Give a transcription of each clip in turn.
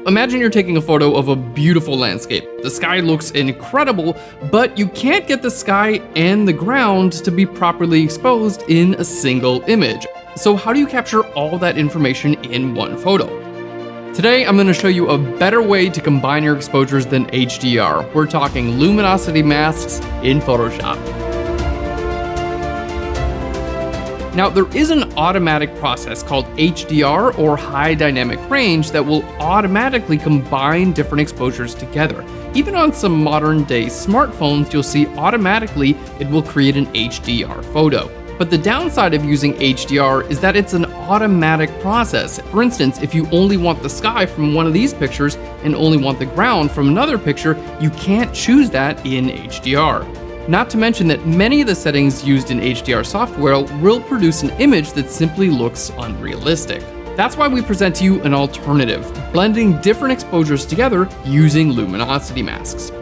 imagine you're taking a photo of a beautiful landscape. The sky looks incredible, but you can't get the sky and the ground to be properly exposed in a single image. So how do you capture all that information in one photo? Today, I'm going to show you a better way to combine your exposures than HDR. We're talking luminosity masks in Photoshop. Now, there is an automatic process called HDR, or high dynamic range, that will automatically combine different exposures together. Even on some modern day smartphones, you'll see automatically it will create an HDR photo. But the downside of using HDR is that it's an automatic process. For instance, if you only want the sky from one of these pictures and only want the ground from another picture, you can't choose that in HDR. Not to mention that many of the settings used in HDR software will produce an image that simply looks unrealistic. That's why we present to you an alternative, blending different exposures together using luminosity masks.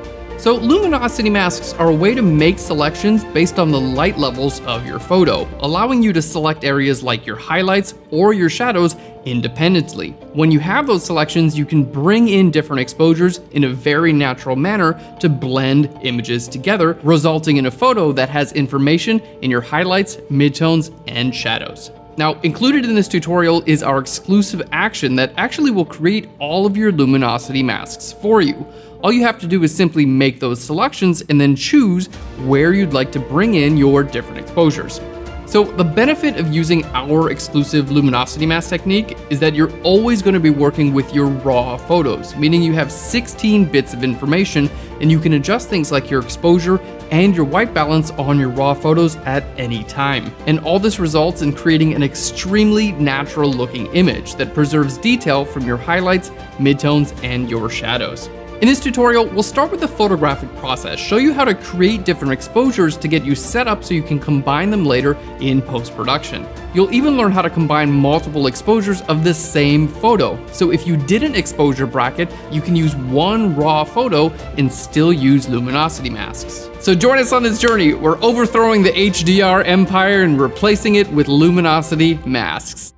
So luminosity masks are a way to make selections based on the light levels of your photo, allowing you to select areas like your highlights or your shadows independently. When you have those selections, you can bring in different exposures in a very natural manner to blend images together, resulting in a photo that has information in your highlights, midtones, and shadows. Now, included in this tutorial is our exclusive action that actually will create all of your luminosity masks for you. All you have to do is simply make those selections and then choose where you'd like to bring in your different exposures. So the benefit of using our exclusive luminosity mask technique is that you're always going to be working with your raw photos, meaning you have 16 bits of information and you can adjust things like your exposure and your white balance on your raw photos at any time. And all this results in creating an extremely natural looking image that preserves detail from your highlights, midtones, and your shadows. In this tutorial, we'll start with the photographic process, show you how to create different exposures to get you set up so you can combine them later in post-production. You'll even learn how to combine multiple exposures of the same photo. So if you didn't exposure bracket, you can use one raw photo and still use luminosity masks. So join us on this journey. We're overthrowing the HDR empire and replacing it with luminosity masks.